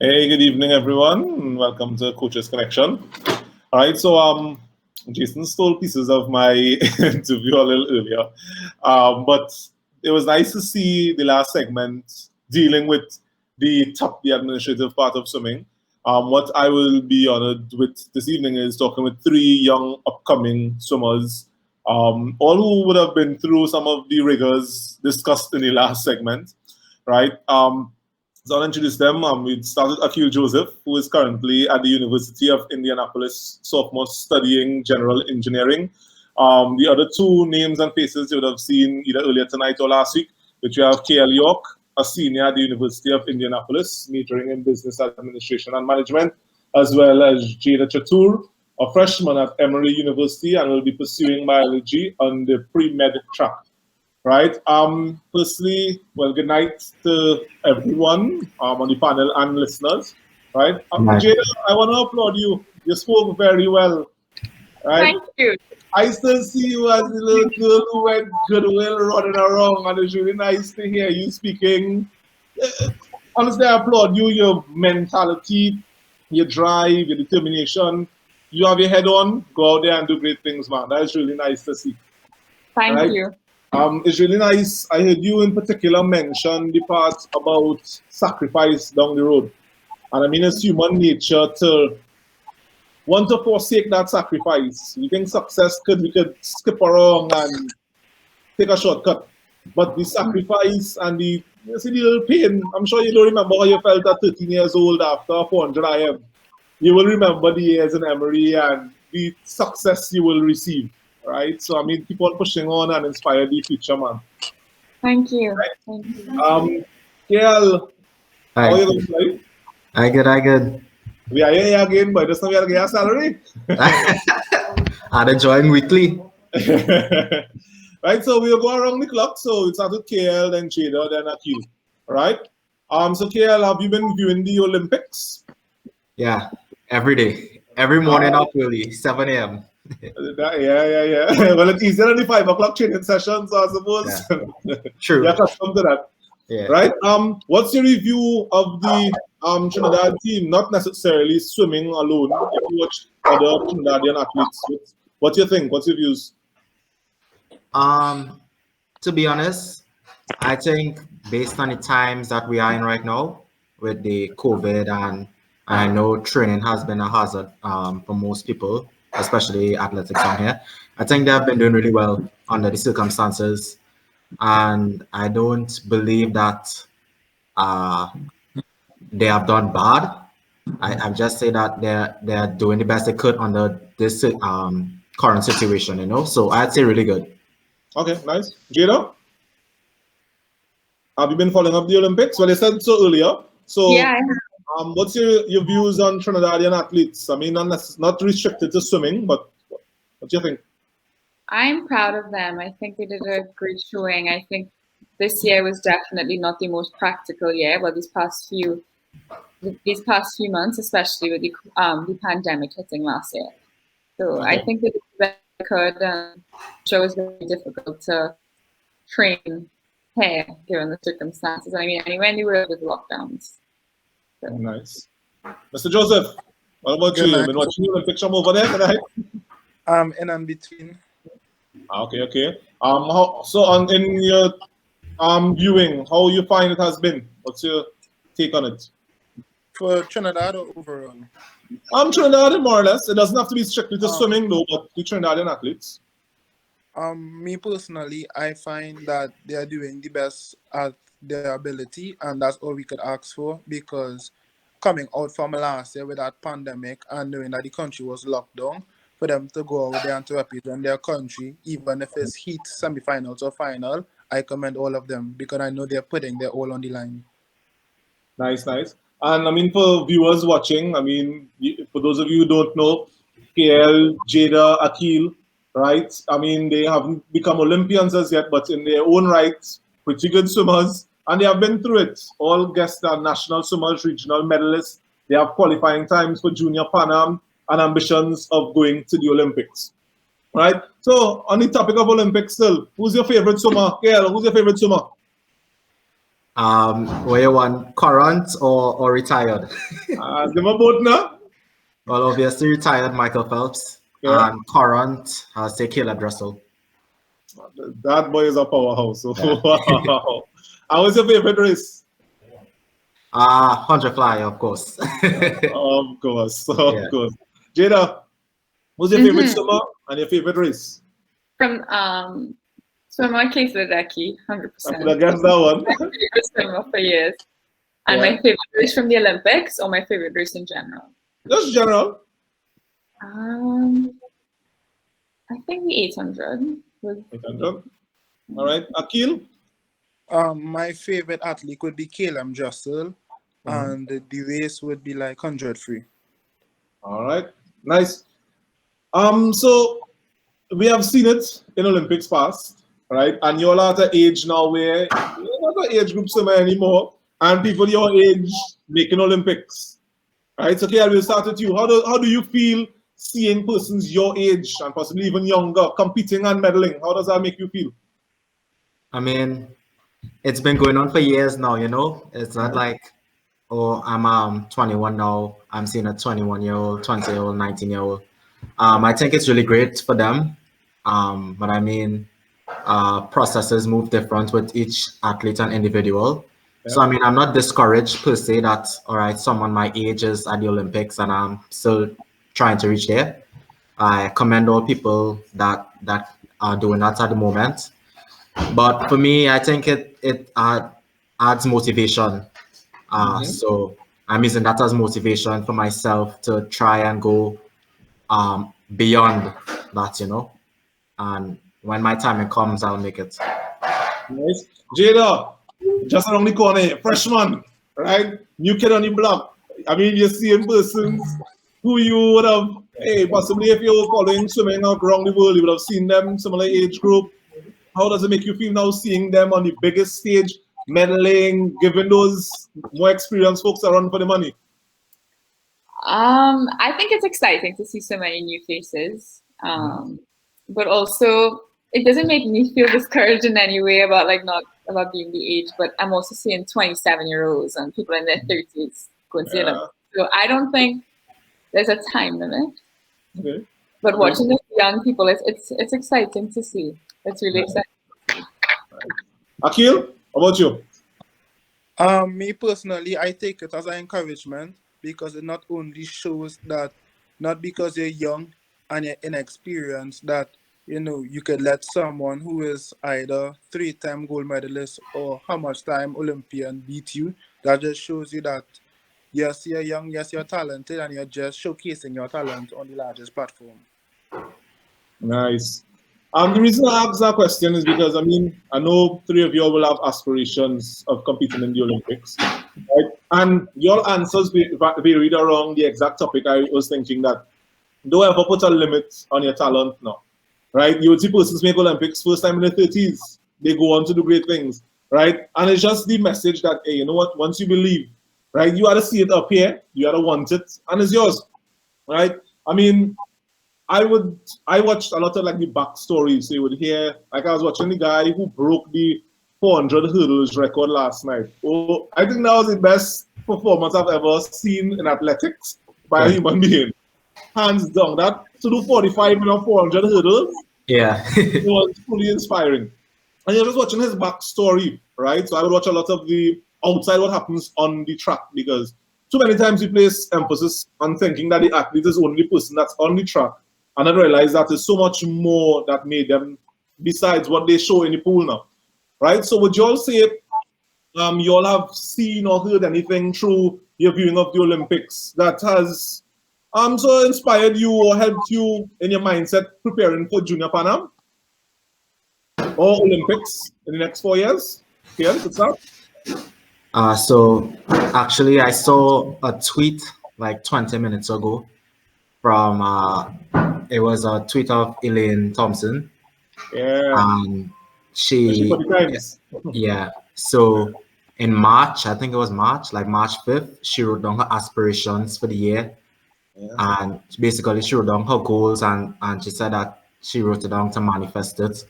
Hey, good evening, everyone. Welcome to Coaches Connection. All right, so Jason stole pieces of my interview a little earlier, but it was nice to see the last segment dealing with the administrative part of swimming. What I will be honored with this evening is talking with three young upcoming swimmers, all who would have been through some of the rigors discussed in the last segment, right? So I'll introduce them. We started Aqeel Joseph, who is currently at the University of Indianapolis, sophomore studying general engineering. The other two names and faces you would have seen either earlier tonight or last week, which you have Kael Yorke, a senior at the University of Indianapolis, majoring in business administration and management, as well as Jada Chatoor, a freshman at Emory University, and will be pursuing biology on the pre-med track. Right. Firstly, well, good night to everyone on the panel and listeners. Right. Right. Jada, I want to applaud you. You spoke very well. Right. Thank you. I still see you as the little girl who went goodwill running around, and it's really nice to hear you speaking. Honestly, I applaud you, your mentality, your drive, your determination. You have your head on, go out there and do great things, man. That is really nice to see. Thank Right. you. It's really nice. I heard you in particular mention the part about sacrifice down the road. And I mean, it's human nature to want to forsake that sacrifice. We think we could skip around and take a shortcut. But the sacrifice and you see the little pain, I'm sure you don't remember how you felt at 13 years old after 400 IM. You will remember the years in Emory and the success you will receive. Right, so I mean, keep on pushing on and inspire the future, man. Thank you. Right. Thank you. Kael, how are you Hi. doing, right? I good. We are here again, but just now we are getting a salary. Are they join weekly? Right, so we'll go around the clock. So it's started Kael, then Jada, then Aqeel. Right. So Kael, have you been viewing the Olympics? Yeah, every day. Every morning up early, 7 a.m. Yeah. Well, it's easier than the 5 o'clock training session, so I suppose True. you're accustomed to that. Yeah. Right. What's your review of the Trinidad team? Not necessarily swimming alone. If you watch other Trinidadian athletes, what do you think? What's your views? To be honest, I think based on the times that we are in right now with the COVID, and I know training has been a hazard for most people, especially athletics on here. I think they have been doing really well under the circumstances, and I don't believe that they have done bad. I just say that they're doing the best they could under this current situation, you know. So I'd say really good. Okay, nice. Jada, have you been following up the Olympics? Well, you said so earlier. So, Yeah, what's your views on Trinidadian athletes? I mean, not restricted to swimming, but what do you think? I'm proud of them. I think they did a great showing. I think this year was definitely not the most practical year, but these past few months, especially with the pandemic hitting last year. So Okay. I think that they could. It was very difficult to train here given the circumstances. I mean, anyway, they were with lockdowns. So. Nice. Mr. Joseph, what about you? You've been watching the Olympics from over there tonight? In and between. Okay. In your viewing, how you find it has been? What's your take on it? For Trinidad or overall? Trinidad, more or less. It doesn't have to be strictly to swimming though, but the Trinidadian athletes. Me personally, I find that they are doing the best at their ability, and that's all we could ask for, because coming out from last year with that pandemic and knowing that the country was locked down, for them to go out there and to represent their country, even if it's heat, semi-finals or final, I commend all of them because I know they're putting their all on the line. Nice. And I mean, for viewers watching, I mean, for those of you who don't know, Kael, Jada, Aqeel, right? I mean, they haven't become Olympians as yet, but in their own right, pretty good swimmers, and they have been through it. All guests are national swimmers, regional medalists. They have qualifying times for Junior Pan Am and ambitions of going to the Olympics, right? So, on the topic of Olympics still, who's your favorite swimmer? Kael, who's your favorite swimmer? Where you want current or retired? Them are both now. Well, obviously retired Michael Phelps, Yeah. and current, I'll say Caleb Russell. That boy is a powerhouse. Yeah. Wow. How was your favorite race? 100 flyer, of course. Of course, Yeah. of course. Jada, what's your favorite swimmer and your favorite race? From swimmer Keith Ledecky, I could 100%. have guessed that one. My favorite swimmer for years. And Yeah. my favorite race from the Olympics or my favorite race in general? Just general. I think the 800 was. 800. All right. Aqeel? My favorite athlete would be Kael Joseph, and the race would be like 100 free. All right. Nice. So we have seen it in Olympics past, right? And you're at an age now where you're not an age group somewhere anymore, and people your age making Olympics, right? So, Kael, we'll start with you. How do you feel seeing persons your age and possibly even younger competing and medaling? How does that make you feel? I mean, it's been going on for years now, you know? It's not like, oh, I'm 21 now, I'm seeing a 21-year-old, 20-year-old, 19-year-old. I think it's really great for them. But I mean, processes move different with each athlete and individual. So I mean, I'm not discouraged per se that, all right, someone my age is at the Olympics and I'm still trying to reach there. I commend all people that are doing that at the moment. But for me, I think it adds motivation. So I'm using that as motivation for myself to try and go beyond that, you know. And when my time comes, I'll make it. Nice. Jada, just around the corner here, freshman, right? New kid on the block. I mean, you're seeing persons who you would have, hey, possibly if you were following swimming out around the world, you would have seen them, similar age group. How does it make you feel now seeing them on the biggest stage, medaling, giving those more experienced folks a run for the money? I think it's exciting to see so many new faces. But also it doesn't make me feel discouraged in any way about not about being the age, but I'm also seeing 27-year-olds and people in their 30s going to the Olympics. So I don't think there's a time limit. Okay. But watching the young people, it's exciting to see. It's really exciting. Aqeel, how about you? Me personally, I take it as an encouragement because it not only shows that not because you're young and you're inexperienced that you could let someone who is either 3-time gold medalist or how much time Olympian beat you. That just shows you that yes, you're young, yes, you're talented, and you're just showcasing your talent on the largest platform. Nice. The reason I asked that question is because, I mean, I know three of you will have aspirations of competing in the Olympics, right? And your answers varied around the exact topic. I was thinking that don't ever put a limit on your talent now, right? You would see persons make Olympics first time in their 30s. They go on to do great things, right? And it's just the message that, hey, you know what? Once you believe, right, you ought to see it up here, you ought to want it, and it's yours, right? I mean, I watched a lot of the backstories. So you would hear, I was watching the guy who broke the 400 hurdles record last night. Oh, I think that was the best performance I've ever seen in athletics by a human being. Hands down. That to do 45 in a 400 hurdles, it was fully inspiring. And you're just watching his backstory, right? So I would watch a lot of the outside what happens on the track because too many times we place emphasis on thinking that the athlete is the only person that's on the track. And I realized that there's so much more that made them besides what they show in the pool now, right? So would you all say you all have seen or heard anything through your viewing of the Olympics that has so inspired you or helped you in your mindset preparing for Junior Pan Am or Olympics in the next 4 years? Kael, what's that? So actually, I saw a tweet like 20 minutes ago from it was a tweet of Elaine Thompson. Yeah. She yeah. So in March, I think it was March, like March 5th, she wrote down her aspirations for the year. And basically she wrote down her goals and she said that she wrote it down to manifest it.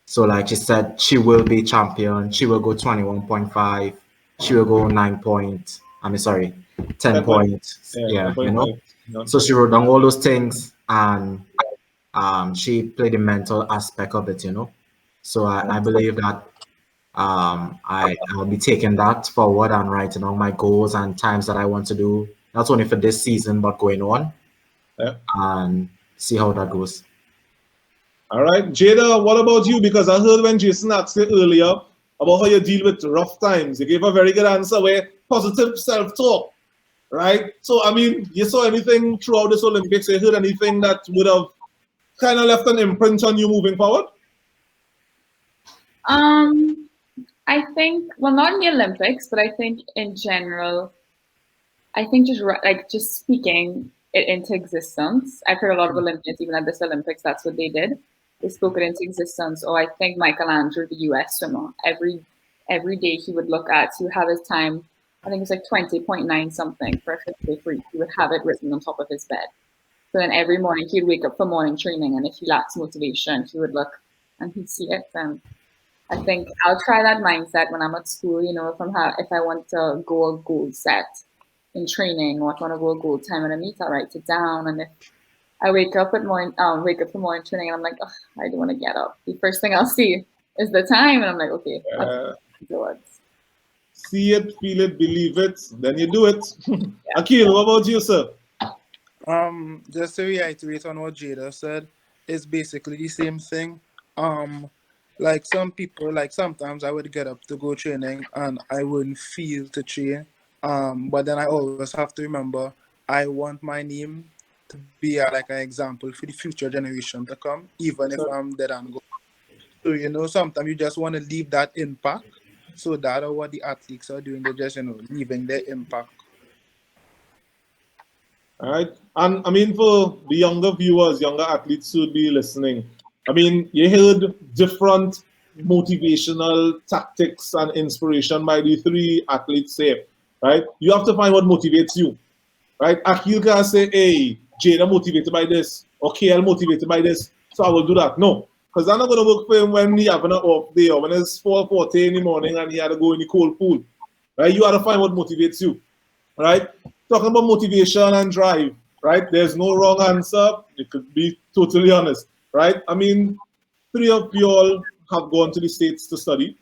So like she said, she will be champion. She will go 21.5. She will go 9 point. 10 10 point. points. Yeah, Yeah, 10.5. Yeah. So she wrote down all those things, and she played the mental aspect of it, So I believe that I'll be taking that forward and writing down my goals and times that I want to do, not only for this season but going on, Yeah. and see how that goes. All right, Jada, what about you? Because I heard when Jason asked you earlier about how you deal with rough times, you gave a very good answer where positive self-talk, right? So, I mean, you saw anything throughout this Olympics? You heard anything that would have kind of left an imprint on you moving forward? I think, well, not in the Olympics, but I think in general, I think just speaking it into existence. I've heard a lot of Olympians, even at this Olympics, that's what they did. They spoke it into existence. Or I think Michelangelo, the US swimmer, every day he would have his time, I think it's like 20.9 something for a 50 free. He would have it written on top of his bed. So then every morning he'd wake up for morning training, and if he lacks motivation, he would look and he'd see it. And I think I'll try that mindset when I'm at school. If I want to go a goal set in training, or if I want to go a goal time in a meet, I'll write it down. And if I wake up for morning training and I'm like, oh, I don't want to get up, the first thing I'll see is the time, and I'm like, okay, towards. See it, feel it, believe it, then you do it. Aqeel, what about you, sir? Just to reiterate on what Jada said, it's basically the same thing. Like some people, like sometimes I would get up to go training and I wouldn't feel to train. But then I always have to remember I want my name to be like an example for the future generation to come, even if I'm dead and gone. So, sometimes you just want to leave that impact. So that are what the athletes are doing. They're just, leaving their impact. All right. And I mean, for the younger viewers, younger athletes who would be listening, I mean, you heard different motivational tactics and inspiration by the three athletes here, right? You have to find what motivates you, right? Aqeel can say, hey, Jada motivated by this, or Kael motivated by this, so I will do that. No, because I'm not going to work for him when he having an off day or when it's 4:40 in the morning and he had to go in the cold pool, right? You have to find what motivates you, right? Talking about motivation and drive, right? There's no wrong answer. You could be totally honest, right? I mean, three of you all have gone to the States to study,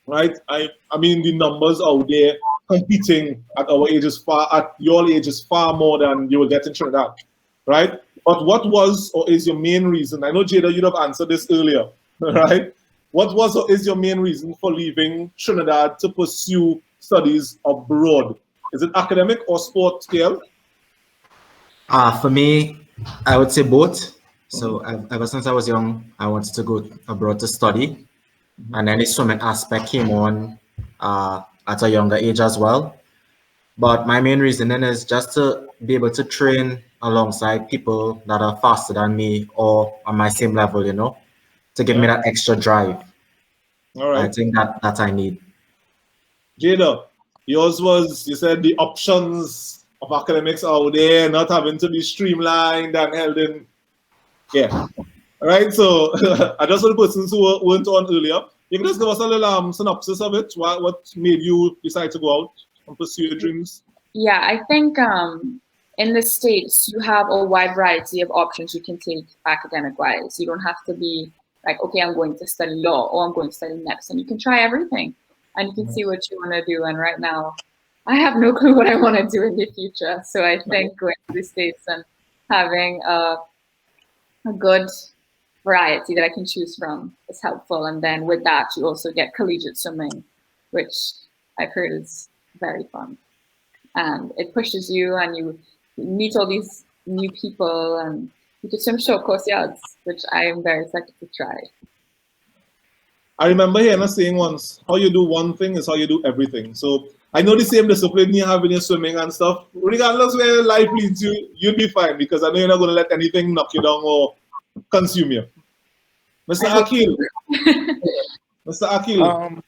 right? I mean, the numbers out there competing at your age is far more than you will get in Trinidad, right? But what was or is your main reason? I know, Jada, you'd have answered this earlier, right? What was or is your main reason for leaving Trinidad to pursue studies abroad? Is it academic or sport, Kael? For me, I would say both. So ever since I was young, I wanted to go abroad to study, and then the swimming aspect came on at a younger age as well. But my main reason then is just to be able to train alongside people that are faster than me or on my same level, to give me that extra drive. All right. I think that I need. Jada, yours was, you said, the options of academics out there, not having to be streamlined and held in. Yeah. All right. So, I just want the persons who weren't on earlier, you can just give us a little synopsis of it. What made you decide to go out and pursue your dreams? Yeah, I think in the States, you have a wide variety of options you can take academic-wise. You don't have to be like, okay, I'm going to study law or I'm going to study medicine. You can try everything and you can see what you want to do. And right now, I have no clue what I want to do in the future. So I think going to the States and having a good variety that I can choose from is helpful. And then with that, you also get collegiate swimming, which I've heard is very fun. And it pushes you and you meet all these new people and you can swim short course yards, which I am very excited to try. I remember hearing a saying once, how you do one thing is how you do everything. So I know the same discipline you have in your swimming and stuff. Regardless where life leads you, you'll be fine because I know you're not going to let anything knock you down or consume you. Mr. Aqeel. Mr. Aqeel.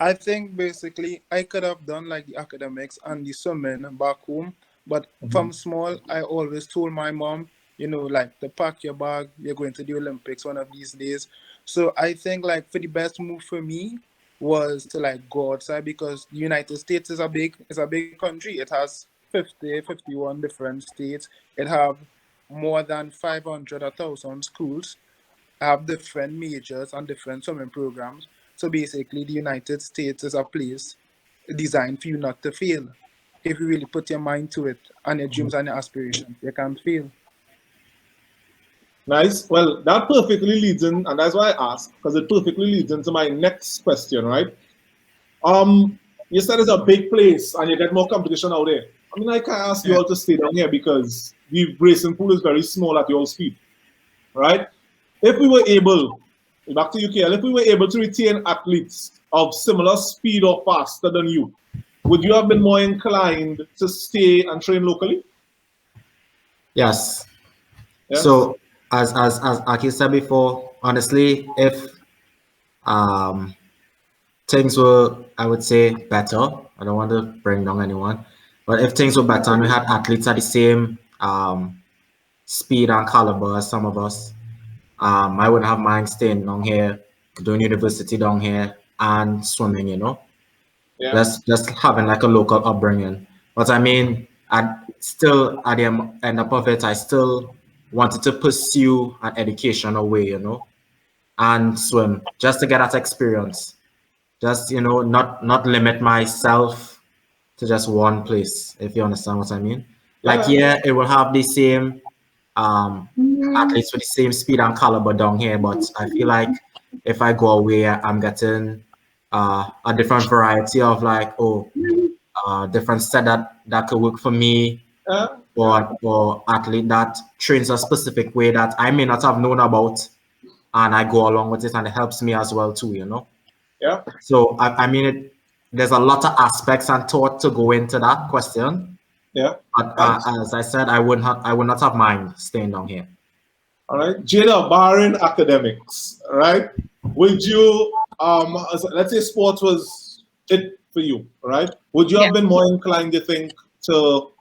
I think basically I could have done like the academics and the swimming back home, but from small, I always told my mom, like to pack your bag, you're going to the Olympics one of these days. So I think like for the best move for me was to like go outside because the United States is a big country. It has 51 different states. It have more than 500 1,000 schools, have different majors and different swimming programs. So basically the United States is a place designed for you not to fail. If you really put your mind to it and your dreams and your aspirations, you can't fail. Nice. Well, that perfectly leads in, and that's why I asked, because it perfectly leads into my next question, right? You said it's a big place and you get more competition out there. I mean, I can't ask you Yeah. all to stay down here because the racing pool is very small at your speed, right? If we were able, back to you, Kael, if we were able to retain athletes of similar speed or faster than you, would you have been more inclined to stay and train locally? Yes. Yes. So as Aki said before, honestly, if um things were, I would say, better. I don't want to bring down anyone, but if things were better and we had athletes at the same speed and caliber as some of us, I wouldn't have mind staying down here, doing university down here, and swimming. Yeah. Just having like a local upbringing. But I mean, at the end of it, I still wanted to pursue an educational way, and swim just to get that experience. Just not limit myself to just one place, if you understand what I mean. Like, Yeah. yeah, it will have the same athletes with the same speed and caliber down here, but I feel like if I go away, I'm getting a different variety of like, different set that could work for me, Yeah. or athlete that trains a specific way that I may not have known about, and I go along with it, and it helps me as well too. Yeah. So I mean, there's a lot of aspects and thought to go into that question. Yeah. But Nice. as I said, I would not have mind staying down here. All right, Jada, barring academics, right? Would you, let's say sports was it for you, right? Would you Yeah. have been more inclined, you think, to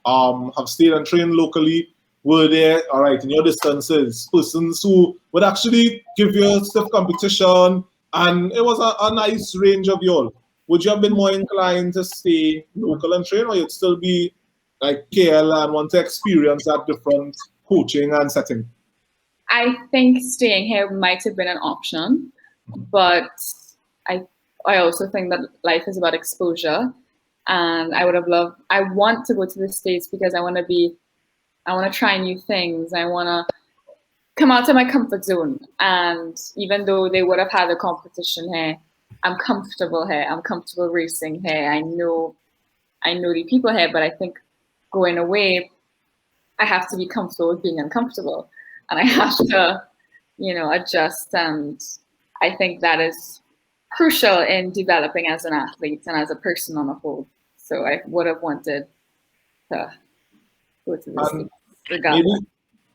have stayed and trained locally? Were there, all right, in your distances, persons who would actually give you stiff competition and it was a nice range of y'all? Would you have been more inclined to stay local and train, or you'd still be like KL and want to experience that different coaching and setting? I think staying here might have been an option, but I I also think that life is about exposure, and I would have loved. I want to go to the States because I want to try new things. I want to come out of my comfort zone, and even though they would have had a competition here, I'm comfortable here. I'm comfortable racing here. I know the people here, but I think going away, I have to be comfortable with being uncomfortable, and I have to, adjust. And I think that is crucial in developing as an athlete and as a person on a whole. So I would have wanted to go to the And States regardless.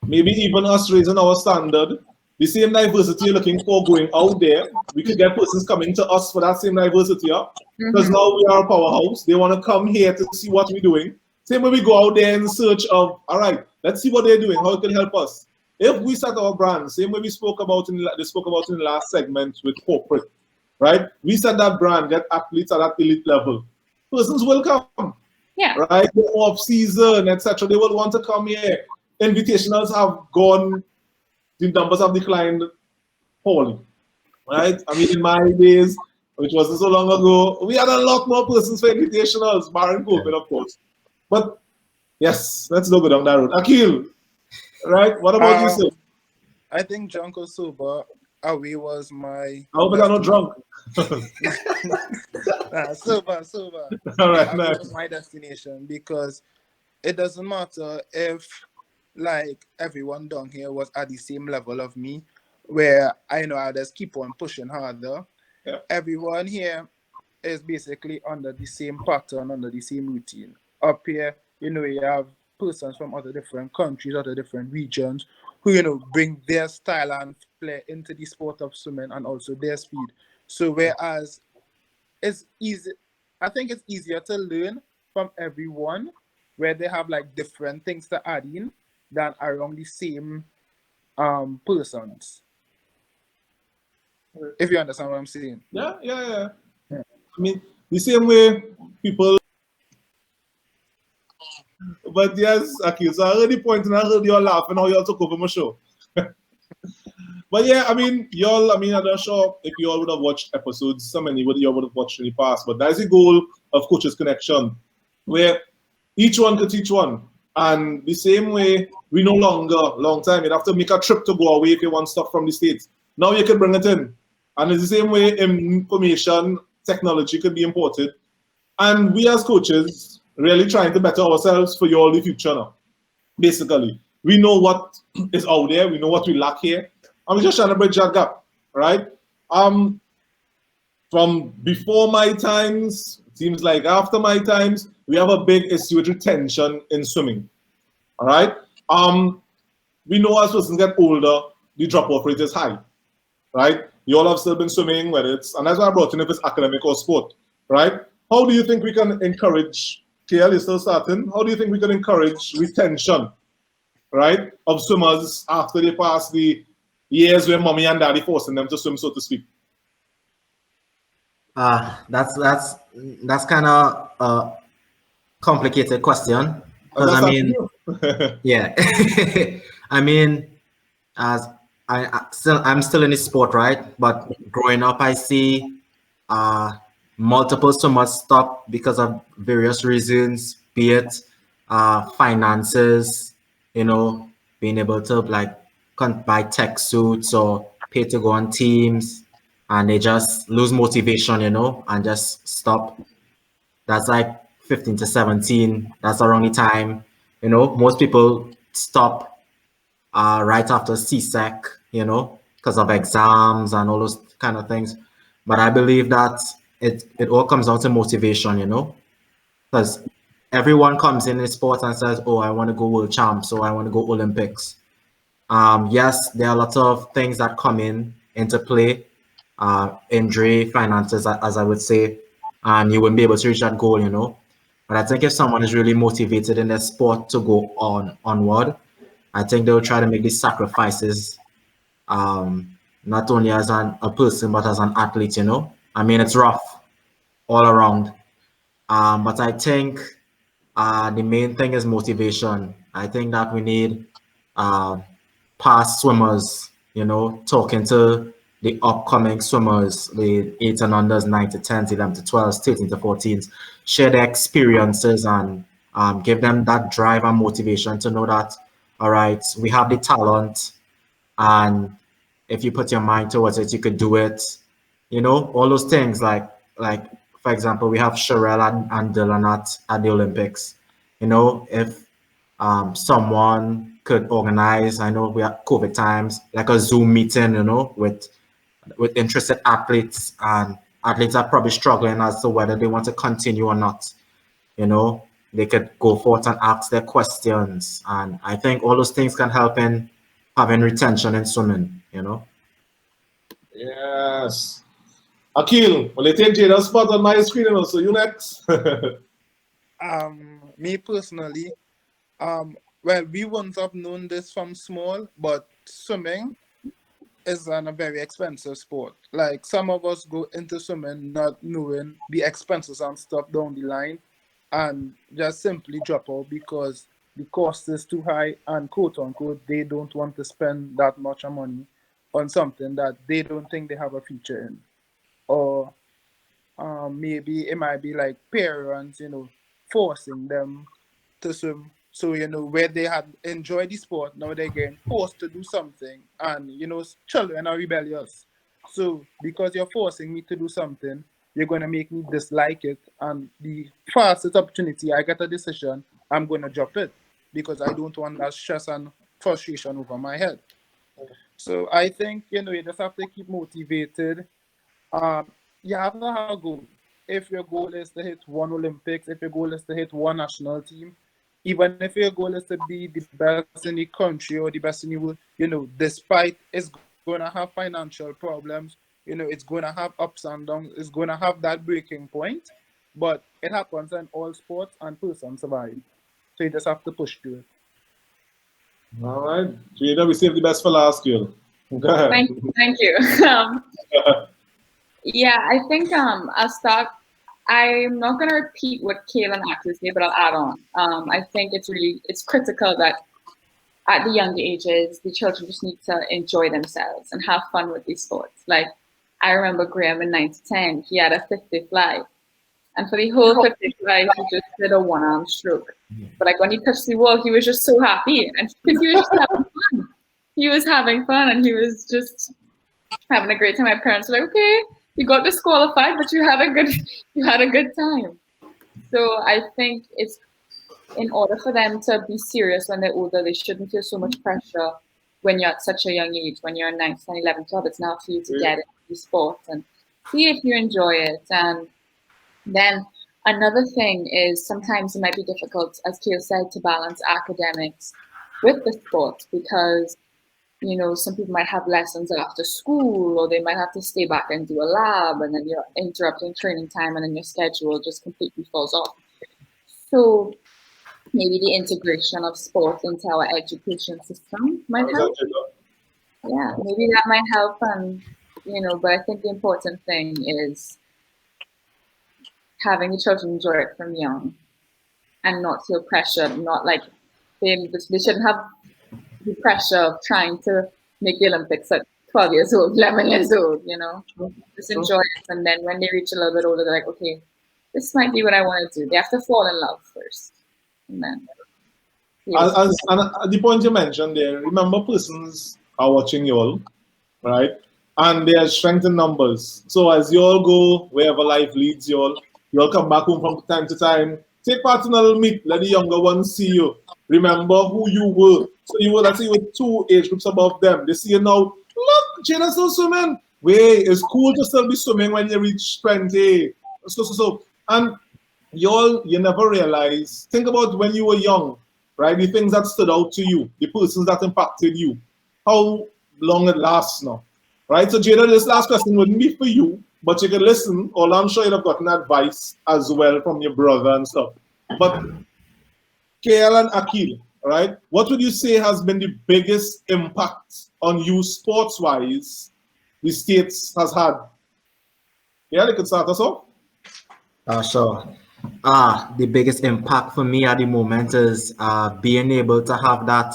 maybe even us raising our standard, the same diversity you're looking for going out there, we could get persons coming to us for that same diversity. Because Mm-hmm. now we are a powerhouse. They want to come here to see what we're doing. Same way we go out there in search of, all right, let's see what they're doing, how it can help us. If we set our brand, same way we spoke about in the last segment with corporate, right? We set that brand, get athletes at that elite level. Persons will come. Yeah. Right? The off season, etc. They will want to come here. Invitationals have gone, the numbers have declined wholly. Right? I mean, in my days, which wasn't so long ago, we had a lot more persons for invitationals, barring COVID, of course. But yes, let's not go down that road. Aqeel, right? What about you, sir? I think drunk or sober away was my. I hope I'm not drunk. Sober. All right, Away nice. was my destination because it doesn't matter if like everyone down here was at the same level of me, where I know I just keep on pushing harder. Yeah. Everyone here is basically under the same pattern, under the same routine. Up here, you have persons from other different countries, other different regions, who, bring their style and flair into the sport of swimming and also their speed. So whereas it's easy, I think it's easier to learn from everyone where they have like different things to add in than around the same persons. If you understand what I'm saying. Yeah. I mean, the same way people. But yes, Aqeel, so I heard the point and I heard you all laughing how you all took over my show. But yeah, I mean, y'all, I mean, I'm not sure if you all would have watched episodes, so many would you all would have watched in the past, but that's the goal of Coaches Connection, where each one could teach one. And the same way, we no longer, long time, you'd have to make a trip to go away if you want stuff from the States. Now you can bring it in. And it's the same way information, technology could be imported. And we as coaches really trying to better ourselves for you all the future now. Basically, we know what is out there, we know what we lack here, and we're just trying to bridge that gap, right? From before my times, seems like after my times, we have a big issue with retention in swimming. All right. We know as persons get older, the drop-off rate is high, right? You all have still been swimming, whether it's, and that's why I brought in if it's academic or sport, right? How do you think we can encourage, Kael is still starting, how do you think we can encourage retention, right, of swimmers after they pass the years where mommy and daddy forcing them to swim, so to speak? That's kind of a complicated question because I mean, yeah, I mean, as I'm still in the sport, right? But growing up, I see multiple swimmers stop because of various reasons, be it finances, you know, being able to like buy tech suits or pay to go on teams, and they just lose motivation, you know, and just stop. That's like 15 to 17. That's around the time, you know, most people stop right after CSEC, you know, because of exams and all those kind of things. But I believe that it all comes down to motivation, you know, because everyone comes in sports and says, "Oh, I want to go world champs, so I want to go Olympics." Yes, there are lots of things that come into play, injury, finances, as I would say, and you wouldn't be able to reach that goal, you know. But I think if someone is really motivated in their sport to go onward, I think they'll try to make these sacrifices, not only as a person but as an athlete. You know, I mean, it's rough all around, but I think the main thing is motivation. I think that we need uh, past swimmers, you know, talking to the upcoming swimmers, the 8 and unders, 9 to 10s, 11 to 12s, 13 to 14s, share their experiences and give them that drive and motivation to know that, all right, we have the talent, and if you put your mind towards it, you could do it. You know, all those things like for example, we have Sherelle and Dylan at the Olympics. You know, if someone could organize, I know we have COVID times, like a Zoom meeting, you know, with interested athletes, and athletes are probably struggling as to whether they want to continue or not. You know, they could go forth and ask their questions, and I think all those things can help in having retention in swimming. You know. Yes. Aqeel, well, they take Jada's spot on my screen, and also you next. Me personally, well, we wouldn't have known this from small, but swimming is a very expensive sport. Like some of us go into swimming not knowing the expenses and stuff down the line, and just simply drop out because the cost is too high, and quote unquote they don't want to spend that much money on something that they don't think they have a future in, or maybe it might be like parents, you know, forcing them to swim. So, you know, where they had enjoyed the sport, now they're getting forced to do something. And, you know, children are rebellious. So, because you're forcing me to do something, you're going to make me dislike it. And the fastest opportunity I get a decision, I'm going to drop it because I don't want that stress and frustration over my head. So, I think, you know, you just have to keep motivated. You have to have a goal. If your goal is to hit one Olympics, if your goal is to hit one national team, even if your goal is to be the best in the country or the best in the world, you know, despite it's going to have financial problems, you know, it's going to have ups and downs, it's going to have that breaking point, but it happens in all sports and persons survive. So you just have to push through it. All right. Jada, we saved the best for last, girl. Go ahead. Thank you. Yeah, I think I'll start. I'm not going to repeat what Kael and Aqeel say, but I'll add on. I think it's critical that at the younger ages, the children just need to enjoy themselves and have fun with these sports. Like I remember Graham in 9 to 10, he had a 50 fly. And for the whole 50 fly, he just did a one-arm stroke. But like when he touched the wall, he was just so happy. And because he was just having fun. He was having fun and he was just having a great time. My parents were like, okay, you got disqualified, but you had a good time. So I think it's in order for them to be serious when they're older, they shouldn't feel so much pressure when you're at such a young age, when you're 9, 10, 11, 12. It's now for you to get into sports and see if you enjoy it. And then another thing is sometimes it might be difficult, as Kael said, to balance academics with the sports because some people might have lessons after school or they might have to stay back and do a lab and then you're interrupting training time and then your schedule just completely falls off. So maybe the integration of sport into our education system might help. Yeah, maybe that might help. And, but I think the important thing is having the children enjoy it from young and not feel pressured, not like they shouldn't have the pressure of trying to make the Olympics at 12 years old, 11 years old, just enjoy it. And then when they reach a little bit older, they're like, okay, this might be what I want to do. They have to fall in love first. And then. And the point you mentioned there, remember persons are watching you all, right? And they are strength in numbers. So as you all go, wherever life leads you all come back home from time to time. Take part in a little meet, let the younger ones see you. Remember who you were. So you were, let's say, with 2 age groups above them. They see you now, look, Jada's still swimming. Wait, it's cool to still be swimming when you reach 20. So. And you never realize, think about when you were young, right? The things that stood out to you, the persons that impacted you, how long it lasts now, right? So Jada, this last question wouldn't be for you, but you can listen, or I'm sure you'd have gotten advice as well from your brother and stuff. But Kael and Aqeel, right? What would you say has been the biggest impact on you sports-wise the States has had? Yeah, they could start us off. Sure. The biggest impact for me at the moment is being able to have that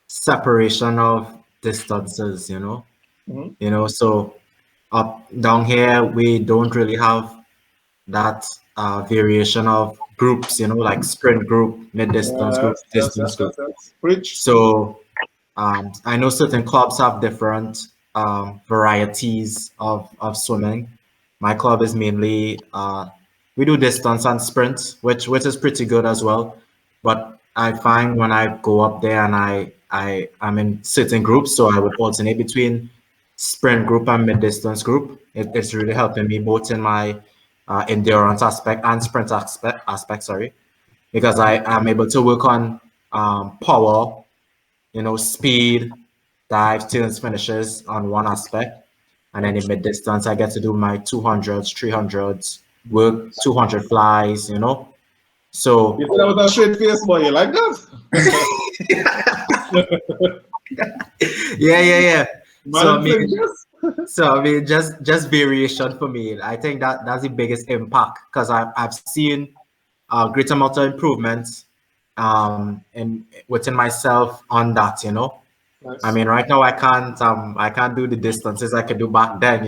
separation of distances, so up down here we don't really have that variation of groups, like sprint group, mid-distance group, distance group. So I know certain clubs have different varieties of swimming. My club is mainly we do distance and sprint, which is pretty good as well. But I find when I go up there and I'm in certain groups, so I would alternate between sprint group and mid-distance group. It's really helping me both in my endurance aspect and sprint aspect, sorry, because I am able to work on power, speed, dives, turns, finishes on one aspect. And then in mid distance, I get to do my 200s, 300s, work 200 flies, So. You said that with a straight face, boy. You like that? Yeah. So I mean, just variation for me. I think that's the biggest impact because I've seen a great amount of improvements within myself on that, Nice. I mean, right now I can't do the distances I could do back then,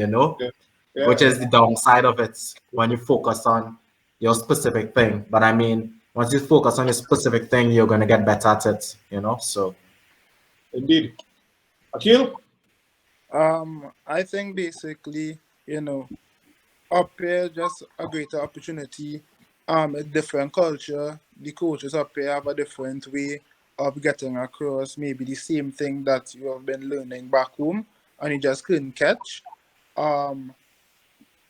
which is the downside of it when you focus on your specific thing. But I mean, once you focus on your specific thing, you're gonna get better at it, So. Indeed. Aqeel? I think basically, up here just a greater opportunity. A different culture. The coaches up here have a different way of getting across maybe the same thing that you have been learning back home and you just couldn't catch. Well,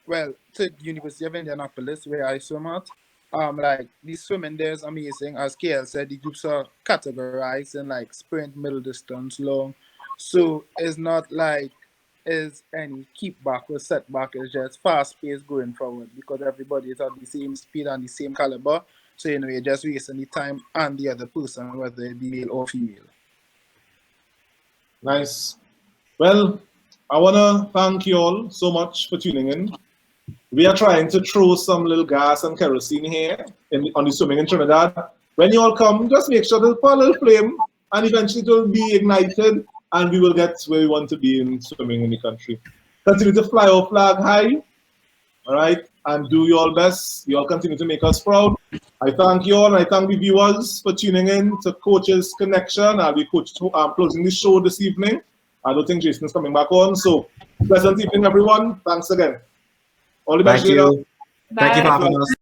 to the University of Indianapolis where I swim at, like the swimming there is amazing. As Kael said, the groups are categorized in like sprint, middle distance, long. So it's not like is any keep back or setback. It's just fast pace going forward because everybody is at the same speed and the same caliber. So you're just wasting the time and the other person, whether it be male or female. Nice. Well, I want to thank you all so much for tuning in. We are trying to throw some little gas and kerosene here on the swimming in Trinidad. When you all come, just make sure to put a little flame, and eventually it will be ignited, and we will get where we want to be in swimming in the country. Continue to fly our flag high, all right, and do your best. You all continue to make us proud. I thank you all, and I thank the viewers for tuning in to Coaches Connection. I'll be closing the show this evening. I don't think Jason's coming back on, so pleasant evening, everyone. Thanks again. All the best, Thank Jada. you. Thank you for having us.